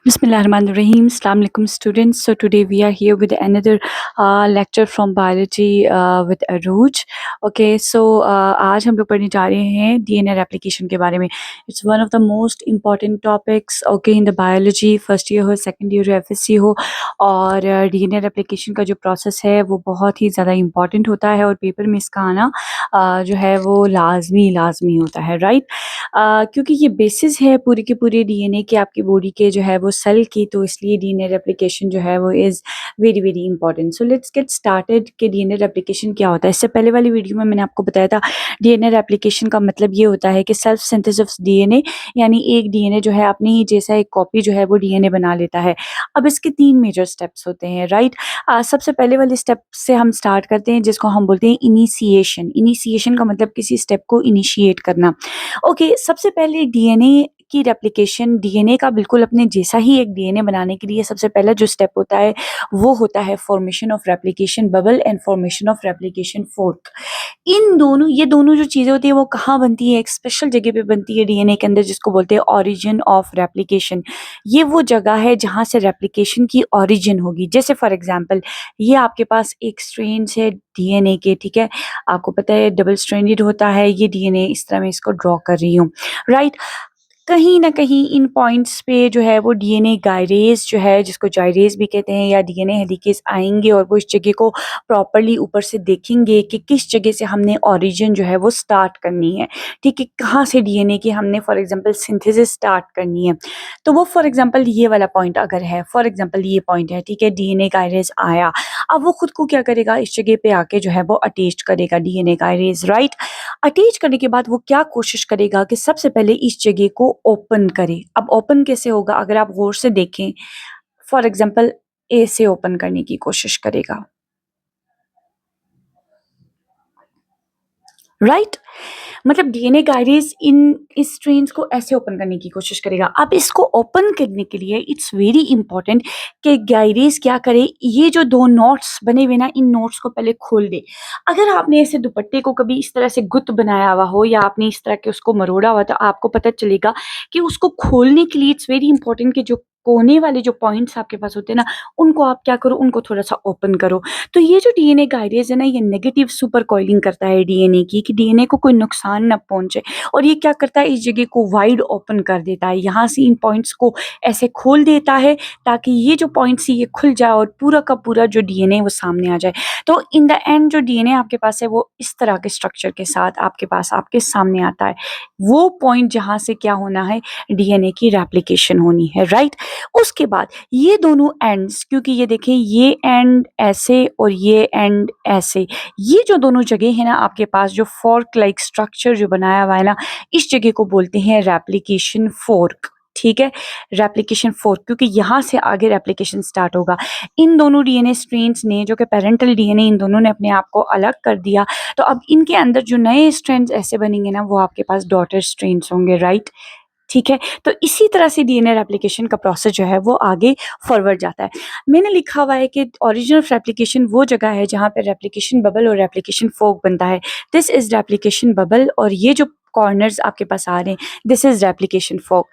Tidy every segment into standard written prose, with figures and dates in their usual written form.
Bismillahirrahmanirrahim. Assalamu alaikum students. So today we are here with another lecture from biology with Aruj. Okay, so आज हम लोग पढ़ने जा रहे हैं डीएनए रेप्लिकेशन के बारे में. It's one of the most important topics. Okay, in the biology first year हो सेकंड ईयर हो एफएससी हो और डीएनए रेप्लिकेशन का जो प्रोसेस है वो बहुत ही ज़्यादा इम्पॉर्टेंट होता है और पेपर में इसका आना जो है वो लाजमी होता है, राइट. क्योंकि ये बेसिस है पूरी की पूरी डीएनए की आपकी बॉडी के जो है वो सेल की, तो इसलिए डीएनए रेप्लिकेशन जो है वो is very important. So let's get started कि डीएनए रेप्लिकेशन क्या होता है. इससे पहले वाली वीडियो में मैंने आपको बताया था डीएनए रेप्लिकेशन का मतलब ये होता है कि सेल्फ सिंथेसिस ऑफ डीएनए, यानी एक डीएनए जो है अपने ही जैसा एक कॉपी जो है वो डीएनए बना लेता है. अब इसके 3 मेजर स्टेप्स होते हैं, राइट. सबसे पहले वाले स्टेप से हम स्टार्ट करते हैं जिसको हम बोलते हैं इनिशिएशन. इनिशिएशन का मतलब किसी स्टेप को इनिशिएट करना. ओके, सबसे पहले डीएनए की रेप्लिकेशन, डीएनए का बिल्कुल अपने जैसा ही एक डीएनए बनाने के लिए सबसे पहला जो स्टेप होता है वो होता है formation of replication bubble and formation of replication fork. ये दोनों जो चीज़ें होती है वो कहाँ बनती है? एक स्पेशल जगह पे बनती है डीएनए के अंदर जिसको बोलते हैं ओरिजिन ऑफ रेप्लिकेशन. ये वो जगह है जहाँ से रेप्लिकेशन की ओरिजिन होगी. जैसे फॉर एग्जांपल ये आपके पास एक स्ट्रेन्स है डीएनए के, ठीक है. आपको पता है डबल स्ट्रेंडेड होता है ये डीएनए. इस तरह मैं इसको ड्रॉ कर रही हूँ, राइट. कहीं न कहीं इन पॉइंट्स पे जो है वो डीएनए गायरेज़ जो है, जिसको जाइरेज़ भी कहते हैं, या डीएनए हेलिकेज़ आएँगे और वो इस जगह को प्रॉपर्ली ऊपर से देखेंगे कि किस जगह से हमने ओरिजिन जो है वो स्टार्ट करनी है, ठीक है? कहाँ से डीएनए की हमने फॉर एग्ज़ाम्पल सिंथेसिस स्टार्ट करनी है. तो वो फॉर एग्ज़ाम्पल ये वाला पॉइंट अगर है, फॉर एग्ज़ाम्पल ये पॉइंट है, ठीक है? डीएनए गायरेज़ आया. अब वो खुद को क्या करेगा, इस जगह पे आके जो है वो अटैच करेगा डीएनए गायरेज़, राइट? अटैच करने के बाद वो क्या कोशिश करेगा कि सबसे पहले इस जगह को ओपन करे. अब ओपन कैसे होगा अगर आप गौर से देखें, फॉर एग्जांपल ए से ओपन करने की कोशिश करेगा, राइट. मतलब डीएनए गायरेज इन इस स्ट्रेन्स को ऐसे ओपन करने की कोशिश करेगा. अब इसको ओपन करने के लिए इट्स वेरी इंपॉर्टेंट कि गायरेज क्या करे, ये जो 2 नॉट्स बने हुए ना, इन नॉट्स को पहले खोल दे. अगर आपने ऐसे दुपट्टे को कभी इस तरह से गुत्त बनाया हुआ हो या आपने इस तरह के उसको मरोड़ा हुआ, तो आपको पता चलेगा कि उसको खोलने के लिए इट्स वेरी इंपॉर्टेंट कि जो कोने वाले जो पॉइंट्स आपके पास होते हैं ना, उनको आप क्या करो, उनको थोड़ा-सा ओपन करो. तो ये जो डीएनए गायरेज है ना, ये नेगेटिव सुपर कॉइलिंग करता है डीएनए की, कि डीएनए को कोई नुकसान ना पहुंचे. और ये क्या करता है, इस जगह को वाइड ओपन कर देता है, यहाँ से इन पॉइंट्स को ऐसे खोल देता है ताकि ये जो पॉइंट्स है ये खुल जाए और पूरा का पूरा जो डीएनए वो सामने आ जाए. तो इन द एंड जो डीएनए आपके पास है वो इस तरह के स्ट्रक्चर के साथ आपके पास आपके सामने आता है. वो पॉइंट जहाँ से क्या होना है, डीएनए की रेप्लिकेशन होनी है, राइट. उसके बाद ये दोनों एंड्स, क्योंकि ये देखें ये एंड ऐसे और ये एंड ऐसे, ये जो दोनों जगह है ना आपके पास, जो फोर्क लाइक स्ट्रक्चर जो बनाया हुआ है ना, इस जगह को बोलते हैं रेप्लिकेशन फोर्क, ठीक है. रेप्लिकेशन फोर्क, क्योंकि यहाँ से आगे रेप्लिकेशन स्टार्ट होगा. इन दोनों डीएनए स्ट्रेन्स ने, जो कि पेरेंटल डीएनए, इन दोनों ने अपने आप को अलग कर दिया. तो अब इनके अंदर जो नए स्ट्रेन्स ऐसे बनेंगे ना, वो आपके पास डॉटर स्ट्रेन्स होंगे, राइट. ठीक है, तो इसी तरह से डीएनए रेप्लिकेशन का प्रोसेस जो है वो आगे फॉरवर्ड जाता है. मैंने लिखा हुआ है कि ओरिजिन ऑफ रेप्लिकेशन वो जगह है जहाँ पे रेप्लिकेशन बबल और रेप्लिकेशन फोक बनता है. दिस इज रेप्लिकेशन बबल और ये जो कॉर्नर्स आपके पास आ रहे हैं, this is replication fork.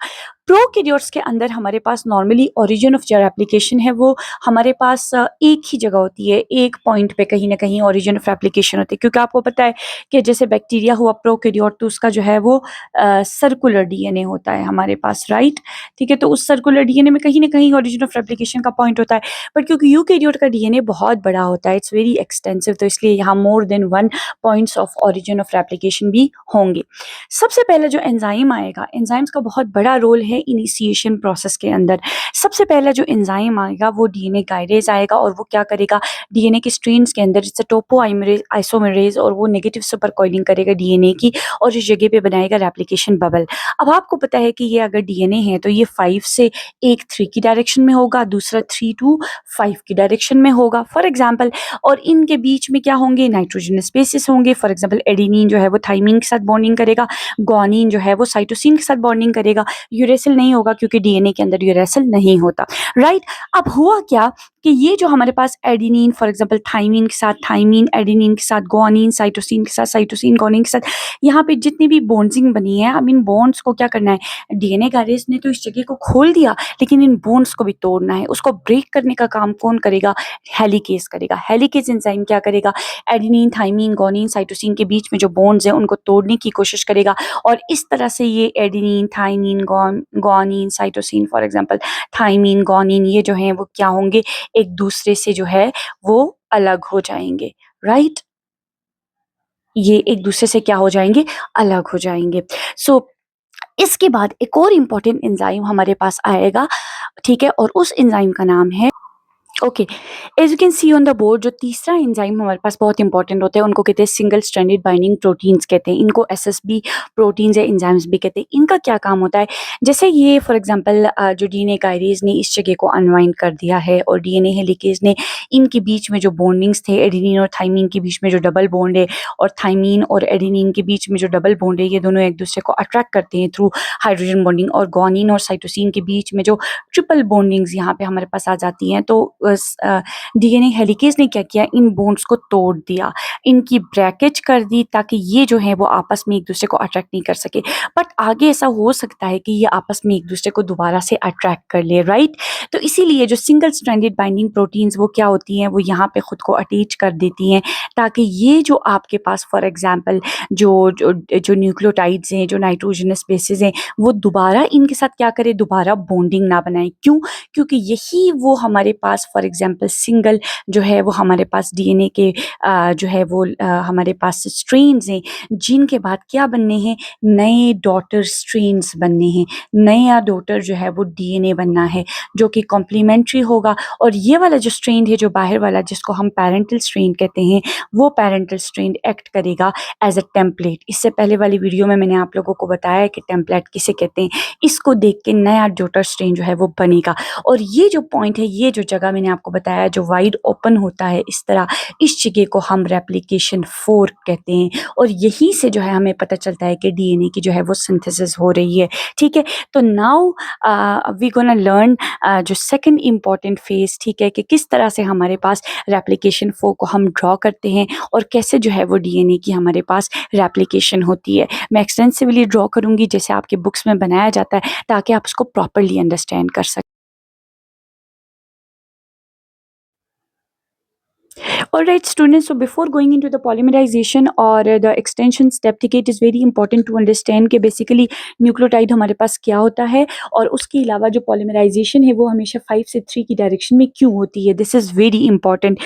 Prokaryotes के अंदर हमारे पास नॉर्मली ओरिजिन ऑफ जो रेप्लिकेशन है वो हमारे पास एक ही जगह होती है, एक पॉइंट पे कहीं ना कहीं ओरिजिन ऑफ रेप्लिकेशन होती है. क्योंकि आपको पता है कि जैसे बैक्टीरिया हुआ प्रोकैरियोट, तो उसका जो है वो सर्कुलर डीएनए होता है हमारे पास, राइट. ठीक है, तो उस सर्कुलर डीएनए में कहीं ना कहीं ओरिजिन ऑफ रेप्लिकेशन का पॉइंट होता है. बट क्योंकि यूकैरियोट का डीएनए बहुत बड़ा होता है, इट्स वेरी एक्सटेंसिव, तो इसलिए यहाँ more than 1 points of origin of replication भी होंगे. सबसे पहले जो एंजाइम आएगा, एंजाइम्स का बहुत बड़ा रोल है इनिशिएशन प्रोसेस के अंदर. सबसे पहला जो एंजाइम आएगा वो डीएनए गायरेज आएगा और वो क्या करेगा, डीएनए के स्ट्रेन्स के अंदर जैसे टोपो आइसोमेरेज, और वो नेगेटिव सुपर कॉइलिंग करेगा डीएनए की और इस जगह पे बनाएगा रेप्लिकेशन बबल. अब आपको पता है कि ये अगर डीएनए है तो ये 5 से एक 3 की डायरेक्शन में होगा, दूसरा 3 to 5 की डायरेक्शन में होगा, फॉर एग्जाम्पल. और इनके बीच में क्या होंगे, नाइट्रोजन स्पेसिस होंगे. फॉर एग्जाम्पल एडेनिन जो है वो थाइमिन के साथ बॉन्डिंग करेगा, ग्वानिन जो है वो साइटोसिन के साथ बॉन्डिंग करेगा. यूरेसिल नहीं होगा क्योंकि डीएनए के अंदर यूरेसिल नहीं होता, राइट. अब हुआ क्या कि ये जो हमारे पास एडेनिन फॉर एग्जांपल थाइमिन के साथ थाइमिन, एडेनिन के साथ गुआनिन, साइटोसिन के साथ साइटोसिन, गुआनिन के साथ यहाँ पे जितनी भी बॉन्डिंग बनी है, अब इन बॉन्ड्स को क्या करना है, डीएनए गाइडेज ने तो इस जगह को खोल दिया, लेकिन इन बॉन्ड्स को भी तोड़ना है। उसको ब्रेक करने का काम कौन करेगा? हेलिकेज करेगा। हेलिकेज एंजाइम क्या करेगा? एडेनिन, थाइमिन, गुआनिन, साइटोसिन के बीच में जो बॉन्ड्स हैं उनको तोड़ने की कोशिश करेगा, और इस तरह से ये adenine, thymine, guanine, cytosine for example thymine, guanine, ये जो हैं वो क्या होंगे, एक दूसरे से जो है वो अलग हो जाएंगे, राइट? ये एक दूसरे से क्या हो जाएंगे? अलग हो जाएंगे। सो इसके बाद एक और इम्पॉर्टेंट एंजाइम हमारे पास आएगा, ठीक है, और उस एंजाइम का नाम है, okay, as you can see on the board, जो तीसरा एंजाइम हमारे पास बहुत इंपॉर्टेंट होता है उनको कहते हैं सिंगल स्ट्रैंडेड बाइंडिंग प्रोटीन्स कहते हैं। इनको एसएसबी प्रोटीन्स या एंजाइम्स भी कहते हैं। इनका क्या काम होता है? जैसे ये फॉर एग्जांपल जो डीएनए काइरेज ने इस जगह को अनवाइंड कर दिया है, और डीएनए हेलिकेज ने इनके बीच में जो बॉन्डिंग्स थे, एडेनिन और थाइमिन के बीच में जो डबल बॉन्ड है, और थाइमिन और एडेनिन के बीच में जो डबल बॉन्ड है, ये दोनों एक दूसरे को अट्रैक्ट करते हैं थ्रू हाइड्रोजन बॉन्डिंग, और गुआनिन और साइटोसिन के बीच में जो ट्रिपल बॉन्डिंग्स यहाँ पे हमारे पास आ जाती हैं, तो डीएनए हेलिकेज ने क्या किया, इन बॉन्ड्स को तोड़ दिया, इनकी ब्रेकेज कर दी, ताकि ये जो है वो आपस में एक दूसरे को अट्रैक्ट नहीं कर सके। बट आगे ऐसा हो सकता है कि ये आपस में एक दूसरे को दोबारा से अट्रैक्ट कर ले, राइट? तो इसीलिए जो सिंगल स्ट्रैंडेड बाइंडिंग प्रोटीन्स वो क्या होती हैं, वो यहाँ पे खुद को अटैच कर देती हैं, ताकि ये जो आपके पास फॉर एग्जांपल जो जो जो न्यूक्लियोटाइड्स हैं, जो नाइट्रोजनस बेसेस हैं, वो दोबारा इनके साथ क्या करे, दोबारा बॉन्डिंग ना बनाए। क्यों? क्योंकि यही वो हमारे पास फॉर एग्जांपल सिंगल जो है वो हमारे पास डीएनए के जो है वो हमारे पास स्ट्रेन्स हैं, जिनके बाद क्या बनने हैं, नए डॉटर स्ट्रेन्स बनने हैं, नया डॉटर जो है वो डीएनए बनना है, जो कि कॉम्प्लीमेंट्री होगा। और ये वाला जो स्ट्रेन है, जो बाहर वाला, जिसको हम पैरेंटल स्ट्रेन कहते हैं, वो पैरेंटल स्ट्रेन एक्ट करेगा एज अ टेम्पलेट। इससे पहले वाली वीडियो में मैंने आप लोगों को बताया कि टेम्पलेट किसे कहते हैं। इसको देख के नया डॉटर स्ट्रेन जो है वो बनेगा। और ये जो पॉइंट है, ये जो जगह मैंने आपको बताया जो वाइड ओपन होता है इस तरह, इस जगह को हम रेप्लिकेशन फोर्क कहते हैं, और यहीं से जो है हमें पता चलता है कि डीएनए की जो है वो सिंथेसिस हो रही है, ठीक है। तो नाउ वी गोना लर्न जो सेकंड इम्पॉर्टेंट फेज, ठीक है, कि किस तरह से हमारे पास रेप्लिकेशन फोर्क को हम ड्रॉ करते हैं, और कैसे जो है वो डीएनए की हमारे पास रेप्लिकेशन होती है। मैं एक्सटेंसिवली ड्रॉ करूँगी जैसे आपके बुक्स में बनाया जाता है, ताकि आप उसको प्रॉपरली अंडरस्टैंड कर सकें। All right, students. So before going into the polymerization or the extension step, ठीक है, it is very important to understand कि basically न्यूक्लियोटाइड हमारे पास क्या होता है, और उसके अलावा जो पॉलीमराइजेशन है वो हमेशा 5 से 3 की डायरेक्शन में क्यों होती है। This is very important.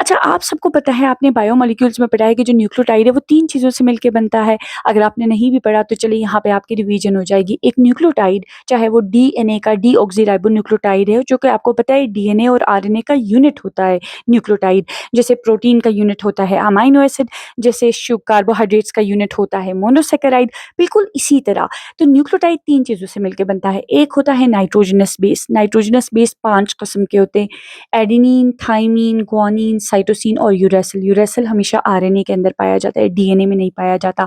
अच्छा, आप सबको पता है, आपने बायोमोलिक्यूल्स में पढ़ा है कि जो न्यूक्लियोटाइड है वो 3 चीज़ों से मिलकर बनता है। अगर आपने नहीं भी पढ़ा तो चलिए यहाँ पे आपकी रिवीजन हो जाएगी। एक न्यूक्लियोटाइड, चाहे वो डीएनए का डीऑक्सीराइबोन्यूक्लियोटाइड है, जो कि आपको पता है डीएनए और आरएनए का यूनिट होता है न्यूक्लियोटाइड। जैसे प्रोटीन का यूनिट होता है अमाइनो एसिड, जैसे कार्बोहाइड्रेट्स का यूनिट होता है मोनोसेकेराइड, बिल्कुल इसी तरह। तो न्यूक्लियोटाइड 3 चीज़ों से मिलकर बनता है। एक होता है नाइट्रोजनस बेस। नाइट्रोजनस बेस 5 किस्म के होते हैं: एडेनिन, थाइमिन, गुआनिन, साइटोसिन और यूरेसिल। यूरेसिल हमेशा आरएनए के अंदर पाया जाता है, डीएनए में नहीं पाया जाता।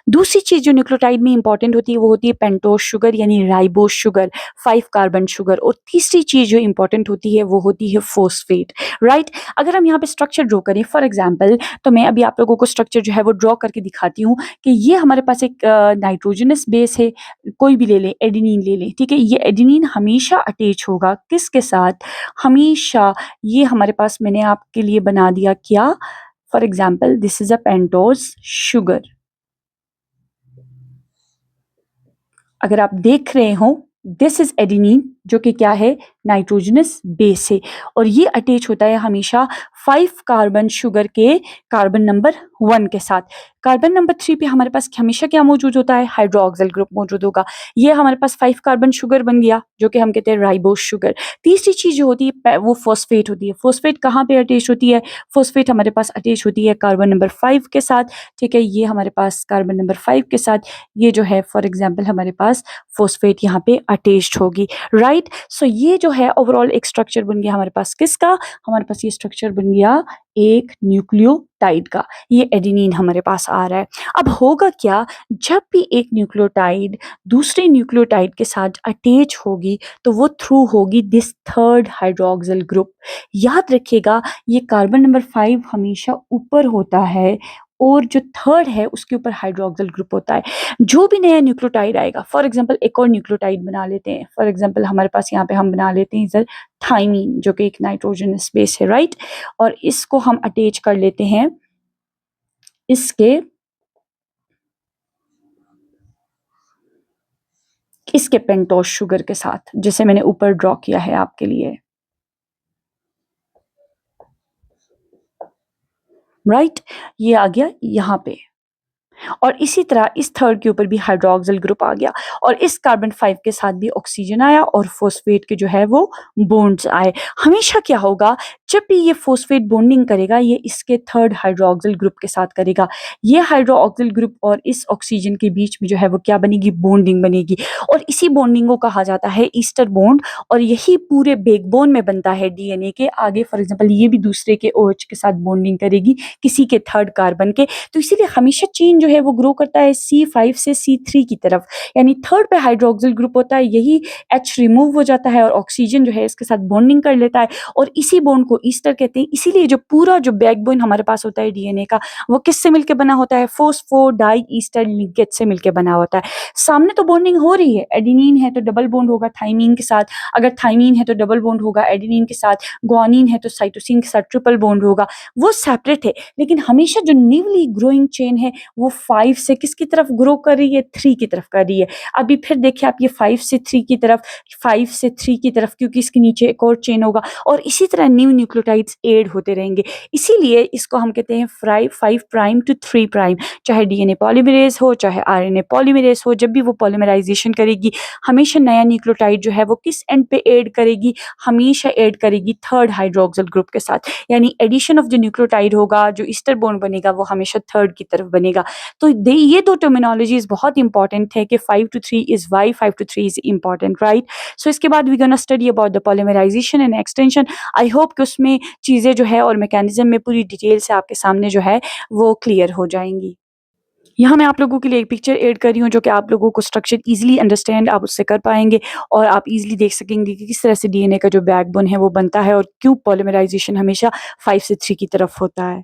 दूसरी चीज़ जो न्यूक्लियोटाइड में इंपॉर्टेंट होती है वो होती है पेंटोज शुगर यानी राइबोज शुगर, 5 कार्बन शुगर। और तीसरी चीज़ जो इंपॉर्टेंट होती है वो होती है फोस्फेट, राइट। अगर हम यहाँ पे स्ट्रक्चर ड्रॉ करें फॉर एग्जांपल, तो मैं अभी आप लोगों को स्ट्रक्चर जो है वो ड्रॉ करके दिखाती हूँ कि ये हमारे पास एक नाइट्रोजनस बेस है, कोई भी ले लें, एडेनिन ले लें, ठीक है। ये एडेनिन हमेशा अटैच होगा किसके साथ? हमेशा ये हमारे पास, मैंने आपके लिए बना दिया क्या, for example this is a pentose sugar. अगर आप देख रहे हो, दिस इज एडेनिन, जो कि क्या है, नाइट्रोजनस बेस है, और ये अटैच होता है हमेशा 5 कार्बन शुगर के कार्बन नंबर 1 के साथ। कार्बन नंबर 3 पे हमारे पास हमेशा क्या मौजूद होता है? हाइड्रोक्सिल ग्रुप मौजूद होगा। ये हमारे पास 5 कार्बन शुगर बन गया, जो कि हम कहते हैं राइबोज शुगर। तीसरी चीज जो होती है वो फॉस्फेट होती है। फॉस्फेट कहाँ पे अटैच होती है? फॉस्फेट हमारे पास अटैच होती है कार्बन नंबर 5 के साथ, ठीक है। ये हमारे पास कार्बन नंबर 5 के साथ, ये जो है फॉर एग्जाम्पल हमारे पास फॉस्फेट यहाँ पे अटैच्ड होगी, राइट। राइट? सो ये जो है ओवरऑल एक स्ट्रक्चर बन गया हमारे पास किसका? हमारे पास ये स्ट्रक्चर बन गया एक न्यूक्लियोटाइड का। ये एडेनिन हमारे पास आ रहा है। अब होगा क्या, जब भी एक न्यूक्लियोटाइड दूसरे न्यूक्लियोटाइड के साथ अटैच होगी तो वो थ्रू होगी दिस थर्ड हाइड्रोक्सिल ग्रुप। याद रखिएगा, ये कार्बन नंबर 5 हमेशा ऊपर होता है और जो थर्ड है उसके ऊपर हाइड्रोक्सिल ग्रुप होता है। जो भी नया न्यूक्लियोटाइड आएगा, फॉर एग्जांपल एक और न्यूक्लियोटाइड बना लेते हैं, फॉर एग्जांपल हमारे पास यहाँ पे हम बना लेते हैं इधर थाइमीन, जो कि एक नाइट्रोजन बेस है, राइट? और इसको हम अटैच कर लेते हैं इसके इसके पेंटोस शुगर के साथ, जिसे मैंने ऊपर ड्रॉ किया है आपके लिए, राइट? ये आ गया यहाँ पे। और इसी तरह इस थर्ड के ऊपर भी हाइड्रोक्सिल ग्रुप आ गया और इस कार्बन 5 के साथ भी ऑक्सीजन आया और फॉस्फेट के जो है वो बॉन्ड्स आए। हमेशा क्या होगा, जब भी ये फॉस्फेट बॉन्डिंग करेगा ये इसके थर्ड हाइड्रोक्सिल ग्रुप के साथ करेगा। ये हाइड्रोक्सिल ग्रुप और इस ऑक्सीजन के बीच में जो है वो क्या बनेगी, बॉन्डिंग बनेगी। और इसी बॉन्डिंग को कहा जाता है ईस्टर बॉन्ड और यही पूरे बैकबोन में बनता है डीएनए के आगे। फॉर एग्जांपल ये भी दूसरे के ओएच के साथ बॉन्डिंग करेगी किसी के थर्ड कार्बन के। तो इसीलिए हमेशा चेन जो है वो ग्रो करता है C5 से C3 की तरफ, यानी थर्ड पे हाइड्रोक्सिल ग्रुप होता है, यही H रिमूव हो जाता है और ऑक्सीजन जो है इसके साथ बॉन्डिंग कर लेता है और इसी बॉन्ड को ईस्टर कहते हैं। इसीलिए जो पूरा जो बैकबोन हमारे पास होता है डीएनए का, वो किससे मिलकर बना होता है, फोस्फोडाई ईस्टर लिंकेज से मिलकर बना होता है। सामने तो बॉन्डिंग हो रही है, एडेनिन है तो डबल बॉन्ड होगा थाइमीन के साथ, अगर थाइमीन है तो डबल बॉन्ड होगा एडेनिन के साथ, ग्वानिन है तो साइटोसिन के साथ ट्रिपल बॉन्ड होगा। वो सेपरेट है, लेकिन हमेशा जो न्यूली ग्रोइंग चेन है वो 5 से किसकी तरफ ग्रो कर रही है, 3 की तरफ कर रही है। अभी फिर देखिए आप, ये 5 से 3 की तरफ, 5 से 3 की तरफ, क्योंकि इसके नीचे एक और चेन होगा और इसी तरह न्यू न्यूक्लियोटाइड्स ऐड होते रहेंगे। इसीलिए इसको हम कहते हैं 5 प्राइम टू 3 प्राइम। चाहे डीएनए पॉलीमरेज हो, चाहे आरएनए पॉलीमरेज हो, जब भी वो पॉलीमराइजेशन करेगी हमेशा नया न्यूक्लियोटाइड जो है वो किस एंड पे ऐड करेगी, हमेशा ऐड करेगी थर्ड हाइड्रोक्सिल ग्रुप के साथ। यानी एडिशन ऑफ जो न्यूक्लियोटाइड होगा, जो ईस्टर बॉन्ड बनेगा, वो हमेशा थर्ड की तरफ बनेगा। तो ये दो टर्मिनोलॉजीज बहुत इंपॉर्टेंट है कि 5 to 3 is why 5 to 3 is important, right? So इसके बाद we gonna study about the polymerisation and extension. I hope कि उसमें चीज़ें जो है और मैकेनिज्म में पूरी डिटेल से आपके सामने जो है वो क्लियर हो जाएंगी। यहाँ मैं आप लोगों के लिए एक पिक्चर ऐड कर रही हूँ जो कि आप लोगों को स्ट्रक्चर इजीली अंडरस्टैंड आप उससे कर पाएंगे और आप इजीली देख सकेंगे कि किस तरह से डीएनए का जो बैकबोन है वो बनता है और क्यों पॉलीमराइजेशन हमेशा 5 से 3 की तरफ होता है।